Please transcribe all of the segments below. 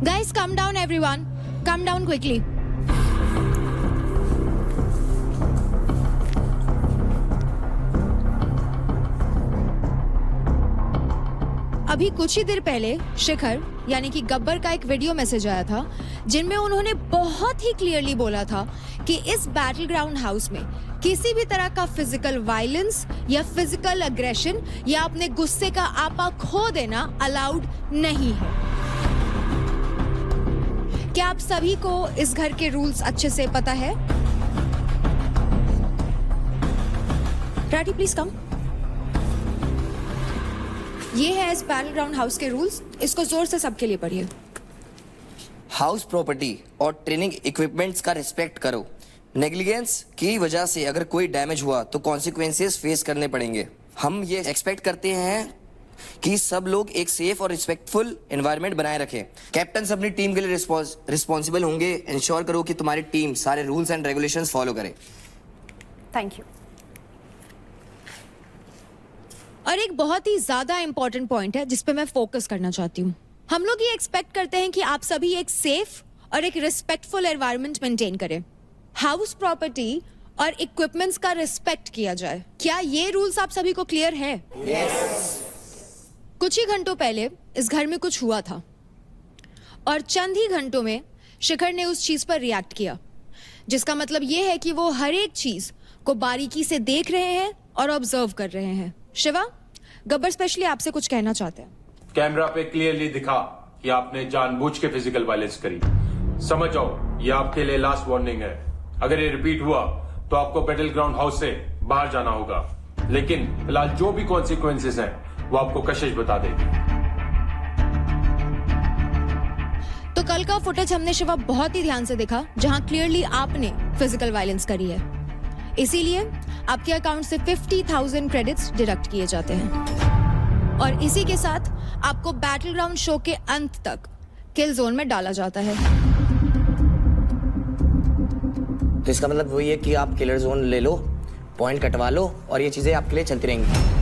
Guys, come down everyone. Come down quickly. अभी कुछ ही देर पहले शिखर यानी कि गब्बर का एक वीडियो मैसेज आया था जिनमें उन्होंने बहुत ही क्लियरली बोला था कि इस बैटल ग्राउंड हाउस में किसी भी तरह का फिजिकल वायलेंस या फिजिकल अग्रेशन या अपने गुस्से का आपा खो देना अलाउड नहीं है। क्या आप सभी को इस घर के रूल्स अच्छे से पता है? Rathi please come. ये है इस बैटल ग्राउंड हाउस के रूल्स, इसको जोर से सबके लिए पढ़िए। हाउस प्रॉपर्टी और ट्रेनिंग इक्विपमेंट्स का रिस्पेक्ट करो। नेग्लिजेंस की वजह से अगर कोई डैमेज हुआ तो कॉन्सिक्वेंसेस फेस करने पड़ेंगे। हम ये एक्सपेक्ट करते हैं कि सब लोग एक सेफ और रिस्पेक्टफुल एनवायरनमेंट बनाए रखें। कैप्टन अपनी टीम के लिए रिस्पॉन्सिबल होंगे। इंश्योर करो कि तुम्हारी टीम सारे रूल्स एंड रेगुलेशंस फॉलो करे। Thank you. और एक बहुत ही ज्यादा इंपॉर्टेंट पॉइंट है जिस पे मैं फोकस करना चाहती हूँ। हम लोग ये एक्सपेक्ट करते हैं कि आप सभी एक सेफ और एक रिस्पेक्टफुल एनवायरनमेंट मेंटेन करें। हाउस प्रॉपर्टी और इक्विपमेंट्स का रिस्पेक्ट किया जाए। क्या ये रूल्स आप सभी को क्लियर है? कुछ ही घंटों पहले इस घर में कुछ हुआ था और चंद ही घंटों में शिखर ने उस चीज पर रिएक्ट किया, जिसका मतलब ये है कि वो हर एक चीज को बारीकी से देख रहे हैं और ऑब्जर्व कर रहे हैं। शिवा, गब्बर स्पेशली आपसे कुछ कहना चाहते हैं। कैमरा पे क्लियरली दिखा कि आपने जानबूझ के फिजिकल वायलेंस करी। समझ जाओ, ये आपके लिए लास्ट वार्निंग है। अगर ये रिपीट हुआ तो आपको बैटल ग्राउंड हाउस से बाहर जाना होगा। लेकिन फिलहाल जो भी कॉन्सिक्वेंसेस हैं वो आपको कशिश बता देगी। तो कल का फुटेज हमने शिवा बहुत ही ध्यान से देखा, जहां क्लियरली आपने फिजिकल वायलेंस करी है। इसीलिए आपके अकाउंट से 50,000 क्रेडिट्स डिडक्ट किए जाते हैं और इसी के साथ आपको बैटल ग्राउंड शो के अंत तक किल जोन में डाला जाता है। तो इसका मतलब वही है कि आप किलर जोन ले लो, पॉइंट कटवा लो और ये चीजें आपके लिए चलती रहेंगी।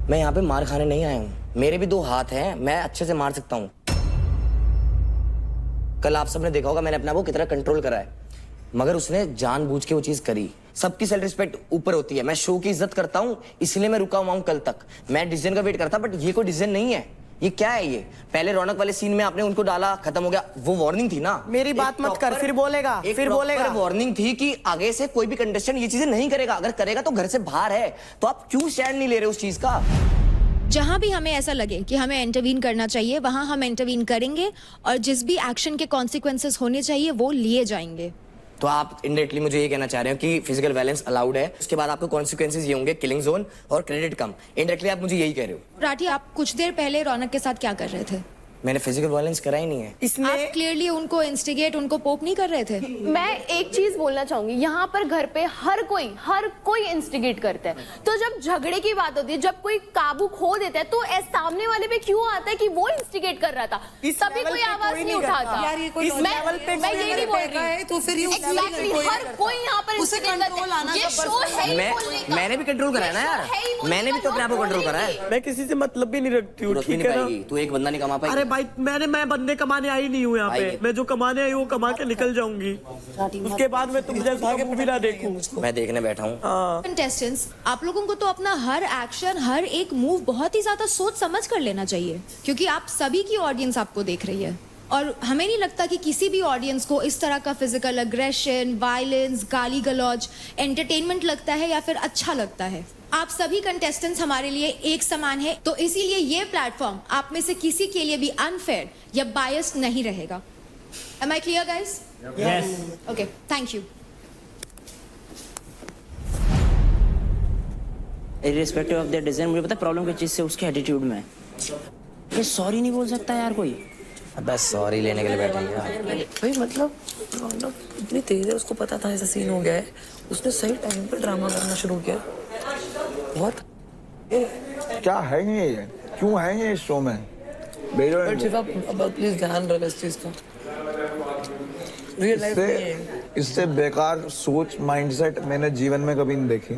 मैं यहाँ पे मार खाने नहीं आया हूँ। मेरे भी 2 हाथ हैं, मैं अच्छे से मार सकता हूँ। कल आप सबने देखा होगा मैंने अपने आप को कितना कंट्रोल करा है, मगर उसने जानबूझ के वो चीज करी। सबकी सेल्फ रिस्पेक्ट ऊपर होती है। मैं शो की इज्जत करता हूँ, इसलिए मैं रुका हुआ हूँ कल तक। मैं डिसीजन का वेट करता, बट ये कोई डिसीजन नहीं है। ये क्या है? ये पहले रौनक वाले सीन में आपने उनको डाला, खत्म हो गया। वो वार्निंग थी ना। मेरी बात मत कर, फिर बोलेगा। वार्निंग थी कि आगे से कोई भी कंटेस्टेंट ये चीजें नहीं करेगा। अगर करेगा तो घर से बाहर है। तो आप क्यों स्टैंड नहीं ले रहे उस चीज का? जहां भी हमें ऐसा लगे कि हमें इंटरवीन करना चाहिए, वहां हम इंटरवीन करेंगे और जिस भी एक्शन के कॉन्सिक्वेंसेस होने चाहिए वो लिए जाएंगे। तो आप इनडायरेक्टली मुझे ये कहना चाह रहे हो कि फिजिकल वायलेंस अलाउड है, उसके बाद आपको कॉन्सिक्वेंसेस ये होंगे किलिंग जोन और क्रेडिट कम। इनडायरेक्टली आप मुझे यही कह रहे हो। राठी, आप कुछ देर पहले रौनक के साथ क्या कर रहे थे? मैंने फिजिकल वायलेंस करा ही नहीं है। इसने आप क्लियरली उनको इंस्टिगेट, उनको पोक नहीं कर रहे थे। मैं एक चीज बोलना चाहूंगी, यहाँ पर घर पे हर कोई इंस्टिगेट करता है। तो जब झगड़े की बात होती है, जब कोई काबू खो देता है, तो सामने वाले पे क्यों आता है कि वो इंस्टिगेट कर रहा था? तभी कोई आवाज नहीं उठाता। यार ये कोई मैं ये नहीं बोल रही, तो फिर ये एग्जैक्टली हर कोई यहाँ पर इंस्टिगेट करता है। ये शो है ही बोलने का। मैंने भी कंट्रोल करा है ना यार। मैंने भी तो अपने आप को कंट्रोल करा है। मैं किसी से मतलब भी नहीं रखती हूँ, ठीक है ना? तू एक बंदा नहीं कमा पाएगी। अरे भाई मैं बंदे कमाने आई नहीं हूँ यहाँ पे। आइए। मैं जो कमाने आई वो कमा के निकल जाऊंगी। उसके बाद मैं तुम जैसा भी ना देखूं। मैं देखने बैठा हूँ। कंटेस्टेंट्स, आप लोगों को तो अपना हर एक्शन, हर एक मूव बहुत ही ज्यादा सोच समझ कर लेना चाहिए, क्योंकि आप सभी की ऑडियंस आपको देख रही है और हमें नहीं लगता कि किसी भी ऑडियंस को इस तरह का फिजिकल अग्रेशन, वायलेंस, गाली गलौज एंटरटेनमेंट लगता है या फिर अच्छा लगता है। आप सभी कंटेस्टेंट्स हमारे लिए एक समान है, तो इसीलिए ये प्लेटफॉर्म आप में से किसी के लिए भी अनफेयर या बायस्ड नहीं रहेगा। Am I clear, guys? Yes. Okay, thank you. Irrespective of the design, मुझे पता प्रॉब्लम किस चीज से उसके एटीट्यूड में है। ये सॉरी नहीं बोल सकता यार कोई। बस सॉरी लेने के लिए बैठा है भाई। मतलब इतनी तेज है, उसको पता था ऐसा सीन हो गया है, उसने सही टाइम पे ड्रामा करना शुरू किया। बहुत क्या है ये? क्यों है ये इस शो में? अब प्लीज ध्यान रख इस चीज का। रियल लाइफ में इससे बेकार सोच, माइंडसेट मैंने जीवन में कभी नहीं देखी।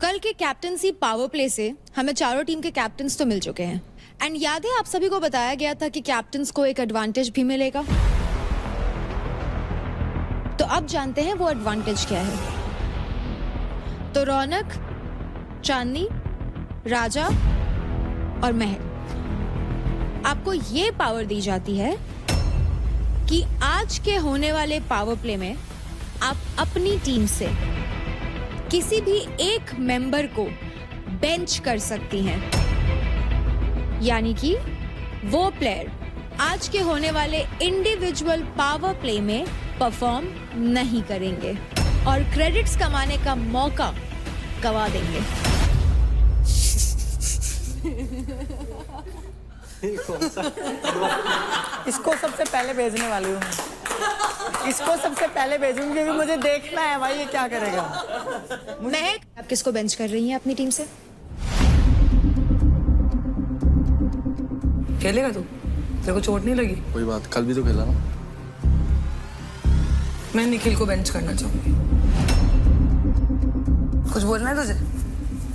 कल कैप्टनसी पावर प्ले से हमें चारों टीम के कैप्टन्स तो मिल चुके हैं एंड याद है आप सभी को बताया गया था कि कैप्टन्स को एक एडवांटेज भी मिलेगा। तो अब जानते हैं वो एडवांटेज क्या है। तो रौनक, चांदनी, राजा और महक, आपको ये पावर दी जाती है कि आज के होने वाले पावर प्ले में आप अपनी टीम से किसी भी एक मेंबर को बेंच कर सकती हैं, यानी कि वो प्लेयर आज के होने वाले इंडिविजुअल पावर प्ले में परफॉर्म नहीं करेंगे और क्रेडिट्स कमाने का मौका गवा देंगे। इसको सबसे पहले भेजने वाली हूँ मैं। इसको सबसे पहले भेजूंगी क्योंकि मुझे देखना है भाई ये क्या करेगा। महक, आप किसको बेंच कर रही हैं अपनी टीम से? खेलेगा तू? तेरे को चोट नहीं लगी? कोई बात, कल भी तो खेला ना। मैं निखिल को बेंच करना चाहूंगी। कुछ बोलना है तुझे?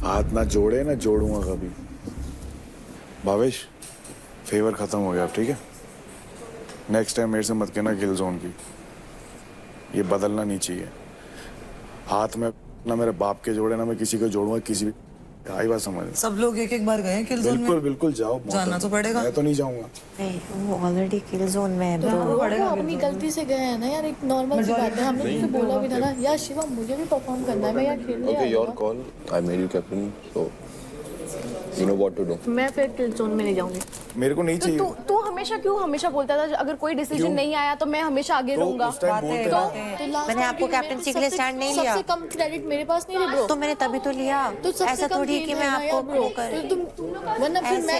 हाथ ना जोड़े ना जोड़ूंगा कभी। भावेश, फेवर खत्म हो गया अब, ठीक है? नेक्स्ट टाइम मेरे से मत कहना किल जोन की, ये बदलना नहीं चाहिए। हाथ में ना मेरे बाप के जोड़े ना मैं किसी को जोड़ूंगा, किसी भी। आई बात समझ? सब लोग एक एक बार गए हैं किल जोन में। बिल्कुल बिल्कुल जाओ, जाना तो पड़ेगा। मैं तो नहीं जाऊंगा। वो ऑलरेडी किल जोन में है तो ब्रो। पड़ेगा अपनी गलती से गए हैं ना यार, एक नॉर्मल सी बात है। हमने तुझे बोला भी था ना यार शिवम मुझे भी परफॉर्म करना है, मैं यार खेलने Okay, your call. I made you captain, so you know what to do. मैं फिर किल जोन में नहीं जाऊंगी। मेरे को नहीं चाहिए। तो तू हमेशा क्यों हमेशा बोलता था अगर कोई डिसीजन नहीं आया तो मैं हमेशा आगे रहूंगा। उस टाइम बोलते ना। मैंने आपको कैप्टनसी के लिए स्टैंड नहीं लिया। सबसे कम क्रेडिट मेरे पास नहीं है ब्रो। तो मैंने तभी तो लिया। तो सबसे ऐसा कम थोड़ी है कि मैं आपको ब्रो कर वरना फिर मैं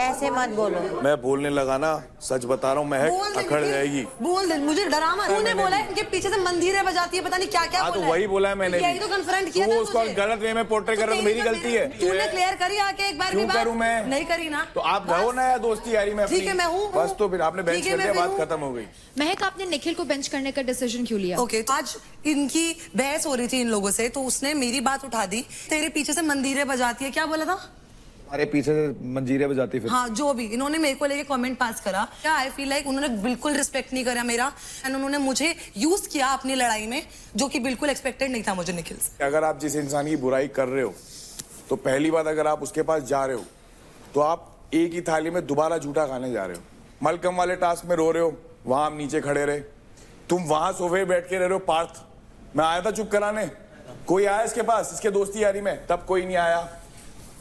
ऐसे मत बोलो। मैं बोलने लगा ना, सच बता रहा हूँ, महक अकड़ जाएगी। बोल दे, मुझे डरा मत। तूने बोला है इनके पीछे से मंदिरें बजाती है, पता नहीं क्या क्या हाँ तो बोला है। वही बोला है मैंने। यही तो कन्फ्रंट किया था उसको तुझे। गलत वे में पोर्ट्रे कर रहा, तो मेरी गलती है। तूने क्लियर करी आके एक बार क्यों की बात? करूं मैं? नहीं करी ना। तो आप रहो ना यार दोस्ती यारी में अपनी। ठीक है, मैं हूँ। बस तो फिर आपने बेंच ठीक है, कर दिया, मैं बात हूँ। खत्म हो गई। महक, आपने निखिल को बेंच करने का डिसीजन क्यों लिया? ओके, आज इनकी बहस हो रही थी इन लोगों से, तो उसने मेरी बात उठा दी। तेरे पीछे से मंदिरें बजाती है, क्या बोला था? अरे पीछे से मंजीरे बजाती फिर। हाँ, जो भी इन्होंने मेरे को लेके कमेंट पास करा, क्या आई फील लाइक उन्होंने बिल्कुल रिस्पेक्ट नहीं करा मेरा एंड उन्होंने मुझे यूज किया अपनी लड़ाई में, जो कि बिल्कुल एक्सपेक्टेड नहीं था मुझे निखिल से। अगर आप जिस इंसान की बुराई कर रहे हो तो पहली बात, अगर आप उसके पास जा रहे हो तो आप एक ही थाली में दोबारा झूठा खाने जा रहे हो। मलकम वाले टास्क में रो रहे हो, वहां हम नीचे खड़े रहे, तुम वहां सोफे बैठ के रह रहे हो। पार्थ, मैं आया था चुप कराने, कोई आया इसके पास इसके दोस्ती यारी में? तब कोई नहीं आया।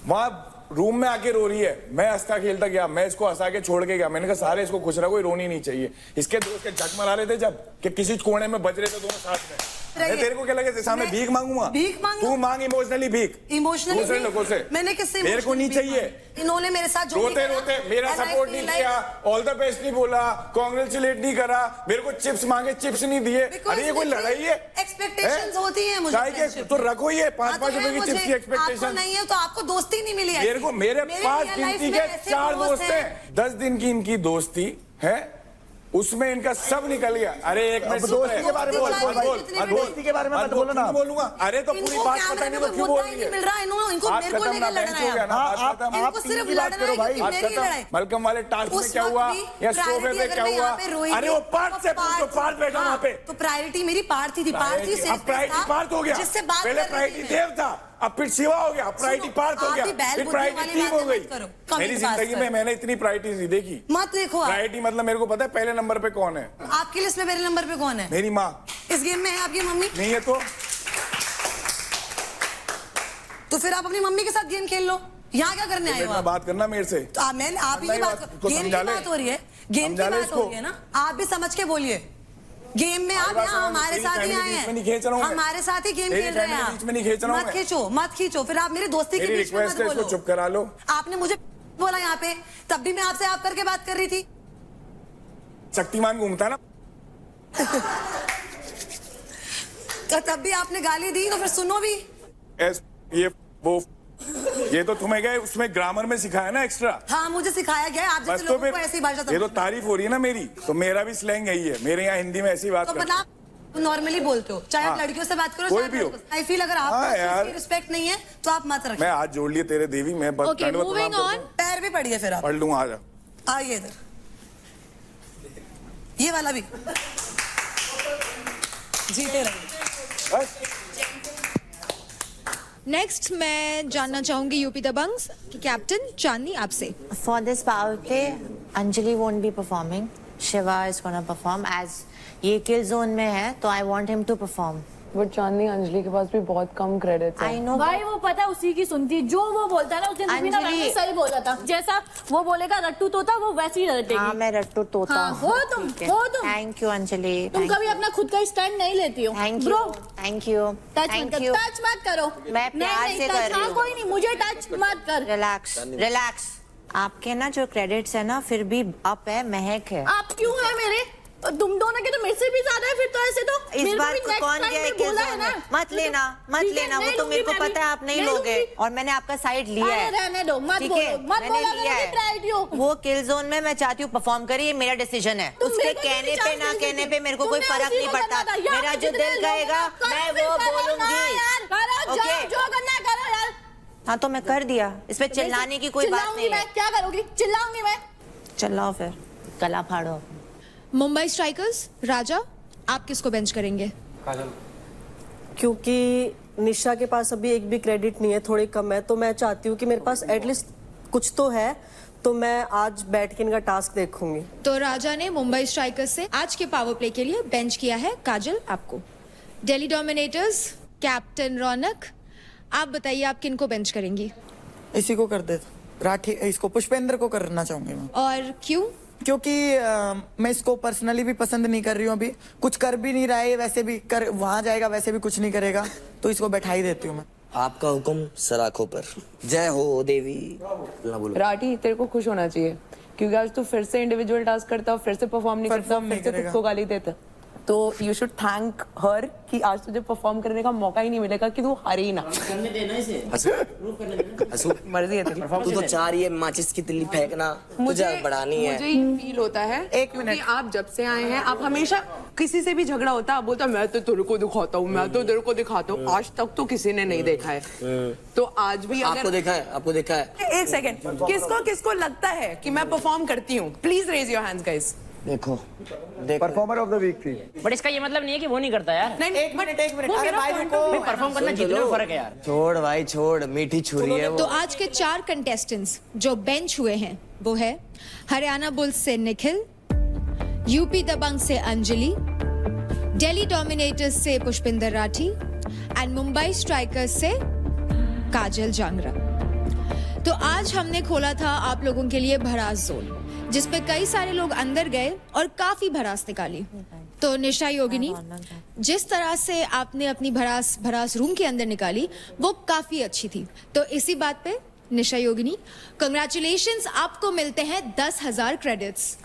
वहां रूम में आके रो रही है, मैं हंसता खेलता गया, मैं इसको हंसा के छोड़ के गया। मैंने कहा सारे इसको खुश रहा, कोई रोनी नहीं चाहिए। इसके दोस्त के झक मरा रहे थे जब कि किसी कोने में बज रहे थे दोनों साथ में। मैं तेरे को क्या लगे सामने भीख मांगूंगा? भीख मांगू? तू मांग इमोशनली भीख, इमोशनली दूसरे लोगों से। मैंने किससे? मेरे को नहीं चाहिए। इन्होंने मेरे साथ जो रोते रोते मेरा सपोर्ट नहीं किया, ऑल द बेस्ट नहीं बोला, कांग्रेचुलेट नहीं करा, मेरे को चिप्स मांगे चिप्स नहीं दिए। अरे ये कोई लड़ाई है? एक्सपेक्टेशंस होती हैं मुझे। तो रखो ये 5-5 रुपए की चिप्स की एक्सपेक्टेशन नहीं है तो आपको दोस्ती नहीं मिली है। मेरे को, मेरे पास गिनती के 4 दोस्त हैं। 10 दिन की इनकी दोस्ती है, उसमें इनका सब निकल गया। अरे एक मिनट, दोस्ती के बारे में दोस्ती के बारे में मत बोलो ना। बोलूंगा। अरे तो पूरी बात पता नहीं वो क्यों बोल रही है। मिल रहा है इनको, मेरे को लेकर लड़ना है। आप सिर्फ लड़ना है, भाई। मेरी लड़ाई। मलकम वाले टास्क में क्या हुआ या सोफे पे क्या हुआ? अरे वो पार्थ से पूछो, पार्थ बैठा वहाँ पे। तो प्रायोरिटी मेरी पार्थी थी। पार्थी से प्रायोरिटी पार्थ हो गया। जिससे बात पहले प्रायोरिटी देव था, अब फिर शिवा हो गया, प्रायोरिटी पार्थ हो गया, फिर प्रायोरिटी टीम हो गई। मेरी जिंदगी में मैंने इतनी प्रायोरिटीज नहीं देखी। मत देखो। प्रायोरिटी मतलब मेरे को पता है पहले नंबर पे कौन है। आपकी लिस्ट में पहले नंबर पे कौन है? मेरी माँ। इस गेम में है आपकी मम्मी? नहीं है तो फिर आप अपनी मम्मी के साथ गेम खेल लो। यहाँ क्या करने आए हो आप? बात करना मेरे से। तो आप ही की बात, गेम की बात हो रही है, गेम की बात हो रही है ना, आप भी समझ के बोलिए। गेम में आप यहाँ हमारे साथ ही आए हैं, हमारे साथ ही गेम खेल रहे हैं आप। मत खींचो, मत खींचो, फिर आप मेरी दोस्ती के बीच में मत बोलो। चुप करा लो। आपने मुझे बोला यहाँ पे, तब भी मैं आपसे आप करके बात कर रही थी। शक्तिमान घूमता ना तो तब भी आपने गाली दी, तो फिर सुनो भी। ये तो तुम्हें गए उसमें ग्रामर में सिखाया ना एक्स्ट्रा। हाँ, मुझे सिखाया गया। आप जैसे लोगों को ऐसी भाषा ये तो तारीफ हो रही है ना मेरी, तो मेरा भी स्लैंग यही है। मेरे यहाँ हिंदी में ऐसी बात तो नॉर्मली बोलते हो, चाहे आप हाँ। लड़कियों से बात करो, कोई भी हो। आई फील अगर हाँ आपको यार। रिस्पेक्ट नहीं है तो आप मत रखिए। मैं हाथ जोड़ लिए तेरे देवी, मैं बस ओके, दंडवत मूविंग प्रणाम ऑन। करता हूँ। पैर भी पड़िए फिर आप, पढ़ लूंगा, आ जा। आइए इधर, ये वाला भी जीते रहिए। बस। नेक्स्ट मैं जानना चाहूंगी यूपी दबंग की कैप्टन चांदनी आपसे। For this power play, Anjali won't be performing. Shiva is gonna perform as ये kill zone में है, तो I want him to perform. But Chandni Anjali के पास भी बहुत कम क्रेडिट I know. भाई वो पता है उसी की सुनती है, जो वो बोलता है ना उस दिन रुबीना अंजलि- वैसे सही बोला था, जैसा वो बोलेगा रट्टू तोता वो वैसे ही रटेगी। हाँ, मैं रट्टू तोता हाँ, हूँ। हो तुम, ठीक है। हो तुम। Thank you Anjali. तुम Thank कभी अपना खुद का स्टैंड नहीं लेती हो। Thank Bro, you. Thank you. Touch मत Thank कर, you. टच मत करो। मैं प्यार नहीं, से touch, कर रही हाँ, हूँ। कोई नहीं, मुझे टच मत कर। Relax, relax. आपके ना जो क्रेडिट्स है ना फिर भी अप है, महक है। आप क्यों है मेरे? तुम दोनों के तो मेरे से भी ज्यादा है फिर तो ऐसे तो। इस मेरे को बार भी next कौन time गया में किल बोला जोन है ना। में? मत लेना, मत ठीक है, लेना, वो नहीं तो लूंगी मेरे को मैं पता है भी, आप नहीं नहीं लोगे लूंगी। और मैंने आपका साइड लिया अरे है। रहने दो, मत ठीक बोलो, है, मत मैंने बोलो, लिया मैं try रही हूँ। वो किल जोन में मैं चाहती हूँ परफॉर्म करे, ये मेरा डिसीजन है। तुम उसके मेरे को कहने इतनी पे chance ना नहीं कहने देती। पे मेरे को कोई तुमने फर्क उसी नहीं को पड़ता। करना था, यहाँ मेरा पे जो जितने दिल लोग कहेगा हैं, करो, मैं फिर वो करो ना बोलूंगी। यार, करो, ओके। जाओ, जो करना है करो यार। हाँ तो मैं कर दिया, इस पे चिल्लाने की कोई बात चिल्लाऊंगी नहीं मैं, है। क्या करोगी? चिल्लाऊंगी मैं। चिल्लाओ फिर, गला फाड़ो। मुंबई स्ट्राइकर्स राजा, आप किसको बेंच करेंगे? क्योंकि निशा के पास अभी एक भी क्रेडिट नहीं है, थोड़ी कम है, तो मैं चाहती हूँ कि मेरे पास एटलीस्ट कुछ तो है, तो मैं आज बैठ के इनका टास्क देखूंगी। तो राजा ने मुंबई स्ट्राइकर्स से आज के पावर प्ले के लिए बेंच किया है काजल आपको। दिल्ली डोमिनेटर्स कैप्टन रौनक, आप बताइए आप किनको बेंच करेंगी इसी को कर दे, राठी, इसको पुष्पेंद्र को करना चाहूंगी मैं, और क्यों? क्योंकि मैं इसको पर्सनली भी पसंद नहीं कर रही हूँ, अभी कुछ कर भी नहीं रहा है, वैसे भी कर वहां जाएगा वैसे भी कुछ नहीं करेगा, तो इसको बैठा ही देती हूँ मैं। आपका हुक्म सराखों पर। जय हो देवी। ना बोलो। राठी तेरे को खुश होना चाहिए क्योंकि आज तू फिर से इंडिविजुअल टास्क करता हो, फिर से परफॉर्म नहीं करता, Perform फिर नहीं से खुद करेगा। को गाली देता। तो यू शुड थैंक हर कि आज तुझे परफॉर्म करने का मौका ही नहीं मिलेगा कि तू हारी ना। करने देना इसे, हंसू हंसू। मर्जी है तेरी। तू तो चाह रही है माचिस की तिल्ली फेंकना, तुझे बढ़ानी है। मुझे ये फील होता है एक मिनट। कि आप जब से आए हैं आप हमेशा किसी से भी झगड़ा होता है, आप बोलता मैं तो तेरे को दिखाता हूँ, मैं तो तेरे को दिखाता हूँ। आज तक तो किसी ने नहीं देखा है, तो आज भी आपको अगर देखा है, आपको देखा है। एक सेकंड, किसको किसको लगता है कि मैं परफॉर्म करती हूँ? Please raise your hands guys. देखो देखो। परफॉर्मर ऑफ द वीक थी। बट इसका ये मतलब नहीं है कि वो नहीं करता यार। नहीं एक मिनट, एक मिनट, वो अरे मेरा भाई point रुको। of view भाई परफॉर्म करना जीतने में फर्क है यार। छोड़ भाई छोड़, मीठी छुरी है तो वो। आज के 4 कंटेस्टेंट्स जो बेंच हुए हैं वो है हरियाणा बुल्स से निखिल, यूपी दबंग से अंजलि, दिल्ली डोमिनेटर्स से पुष्पिंदर राठी एंड मुंबई स्ट्राइकर्स से काजल जांगरा। तो आज हमने खोला था आप लोगों के लिए भड़ास जोन, जिसपे कई सारे लोग अंदर गए और काफी भड़ास निकाली। तो निशा योगिनी, जिस तरह से आपने अपनी भड़ास रूम के अंदर निकाली वो काफी अच्छी थी। तो इसी बात पे निशा योगिनी, कंग्रेचुलेशंस, आपको मिलते हैं 10,000 क्रेडिट्स।